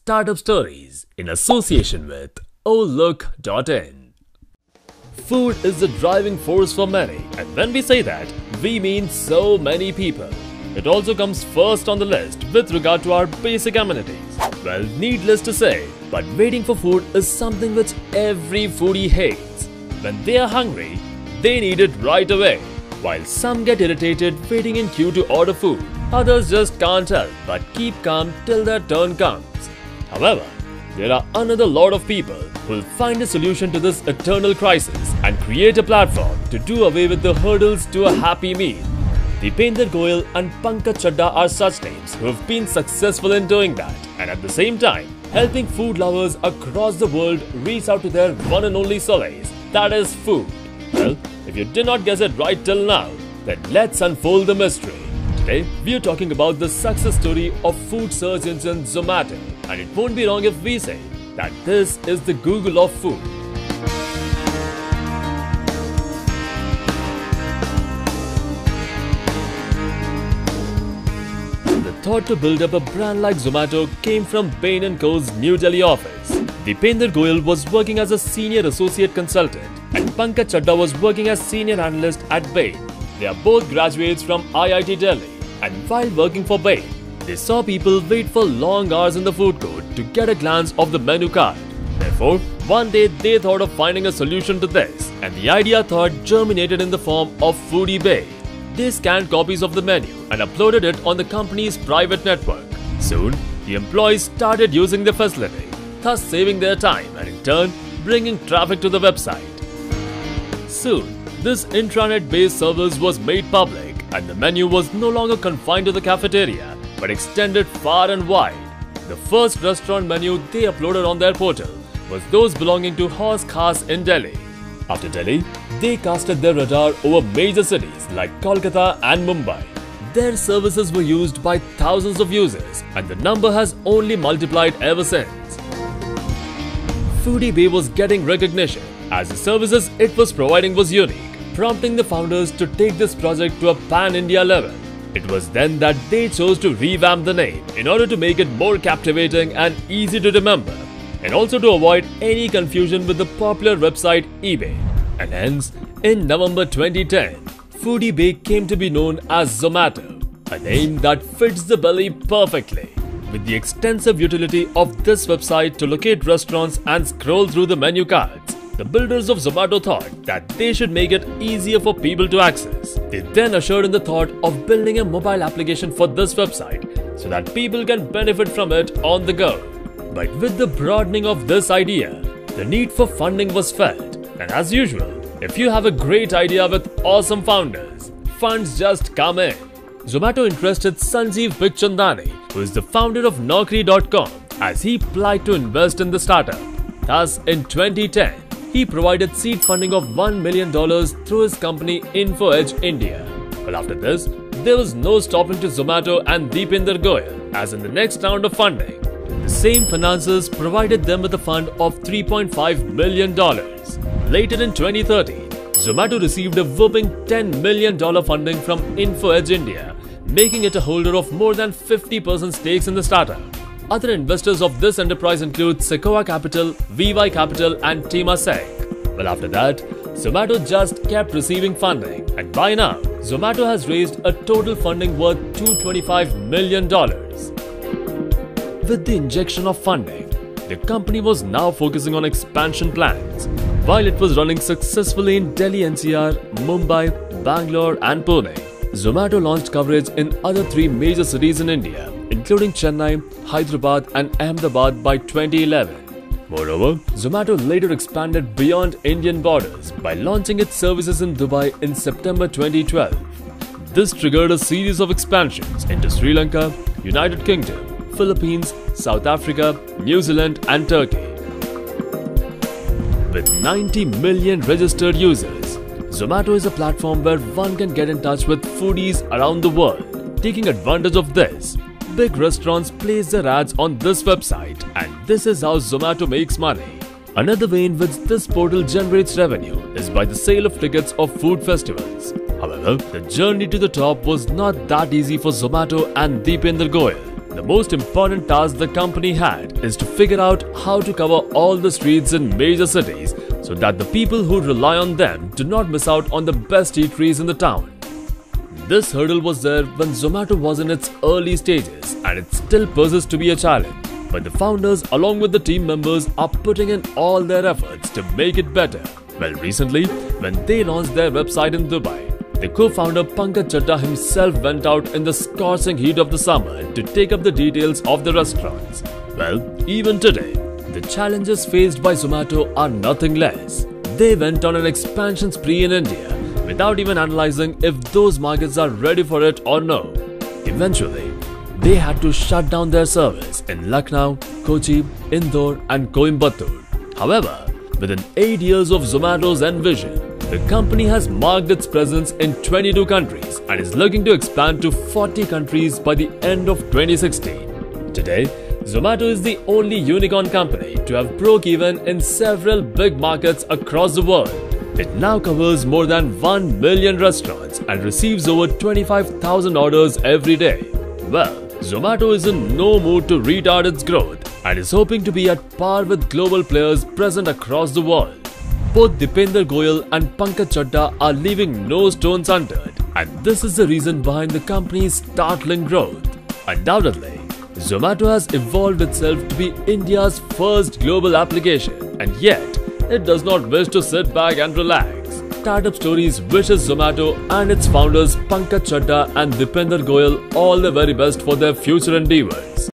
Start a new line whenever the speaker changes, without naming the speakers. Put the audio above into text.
Startup Stories in association with Olook.in. Food is the driving force for many, and when we say that, we mean so many people. It also comes first on the list with regard to our basic amenities. Well, needless to say, but waiting for food is something which every foodie hates. When they are hungry, they need it right away. While some get irritated waiting in queue to order food, others just can't help but keep calm till their turn comes. However, there are another lot of people who will find a solution to this eternal crisis and create a platform to do away with the hurdles to a happy meal. Deepinder Goyal and Pankaj Chadha are such names who have been successful in doing that, and at the same time helping food lovers across the world reach out to their one and only solace, that is food. Well, if you did not guess it right till now, then let's unfold the mystery. Today, we are talking about the success story of food search engine Zomato, and it won't be wrong if we say that this is the Google of food. The thought to build up a brand like Zomato came from Bain & Co.'s New Delhi office. Deepinder Goyal was working as a senior associate consultant, and Pankaj Chadha was working as senior analyst at Bain. They are both graduates from IIT Delhi, and while working for Bain, they saw people wait for long hours in the food court to get a glance of the menu card. Therefore, one day they thought of finding a solution to this, and the idea thought germinated in the form of Foodie Bay. They scanned copies of the menu and uploaded it on the company's private network. Soon, the employees started using the facility, thus saving their time and in turn bringing traffic to the website. Soon, this intranet-based service was made public, and the menu was no longer confined to the cafeteria but extended far and wide. The first restaurant menu they uploaded on their portal was those belonging to Haus Khas in Delhi. After Delhi, they casted their radar over major cities like Kolkata and Mumbai. Their services were used by thousands of users, and the number has only multiplied ever since. Foodie Bay was getting recognition as the services it was providing was unique, prompting the founders to take this project to a pan-India level. It was then that they chose to revamp the name in order to make it more captivating and easy to remember, and also to avoid any confusion with the popular website eBay. And hence, in November 2010, Foodie Bay came to be known as Zomato, a name that fits the belly perfectly. With the extensive utility of this website to locate restaurants and scroll through the menu cards, the builders of Zomato thought that they should make it easier for people to access. They then ushered in the thought of building a mobile application for this website so that people can benefit from it on the go. But with the broadening of this idea, the need for funding was felt. And as usual, if you have a great idea with awesome founders, funds just come in. Zomato interested Sanjeev Bikhchandani, who is the founder of Naukri.com, as he plied to invest in the startup. Thus, in 2010, he provided seed funding of $1 million through his company InfoEdge India. But after this, there was no stopping to Zomato and Deepinder Goyal, as in the next round of funding, the same financiers provided them with a fund of $3.5 million. Later in 2013, Zomato received a whopping $10 million funding from InfoEdge India, making it a holder of more than 50% stakes in the startup. Other investors of this enterprise include Sequoia Capital, VY Capital and Temasek. Well, after that, Zomato just kept receiving funding, and by now, Zomato has raised a total funding worth $225 million. With the injection of funding, the company was now focusing on expansion plans. While it was running successfully in Delhi NCR, Mumbai, Bangalore and Pune, Zomato launched coverage in other three major cities in India, including Chennai, Hyderabad and Ahmedabad by 2011. Moreover, Zomato later expanded beyond Indian borders by launching its services in Dubai in September 2012. This triggered a series of expansions into Sri Lanka, United Kingdom, Philippines, South Africa, New Zealand and Turkey. With 90 million registered users, Zomato is a platform where one can get in touch with foodies around the world. Taking advantage of this, big restaurants place their ads on this website, and this is how Zomato makes money. Another way in which this portal generates revenue is by the sale of tickets of food festivals. However, the journey to the top was not that easy for Zomato and Deepinder Goyal. The most important task the company had is to figure out how to cover all the streets in major cities so that the people who rely on them do not miss out on the best eateries in the town. This hurdle was there when Zomato was in its early stages, and it still persists to be a challenge. But the founders along with the team members are putting in all their efforts to make it better. Well, recently, when they launched their website in Dubai, the co-founder Pankaj Chadda himself went out in the scorching heat of the summer to take up the details of the restaurants. Well, even today, the challenges faced by Zomato are nothing less. They went on an expansion spree in India without even analyzing if those markets are ready for it or no. Eventually, they had to shut down their service in Lucknow, Kochi, Indore and Coimbatore. However, within 8 years of Zomato's envision, the company has marked its presence in 22 countries and is looking to expand to 40 countries by the end of 2016. Today, Zomato is the only unicorn company to have broke even in several big markets across the world. It now covers more than 1 million restaurants and receives over 25,000 orders every day. Well, Zomato is in no mood to retard its growth and is hoping to be at par with global players present across the world. Both Deepinder Goyal and Pankaj Chadda are leaving no stones unturned, and this is the reason behind the company's startling growth. Undoubtedly, Zomato has evolved itself to be India's first global application, and yet it does not wish to sit back and relax. Startup Stories wishes Zomato and its founders Pankaj Chadda and Deepinder Goyal all the very best for their future endeavors.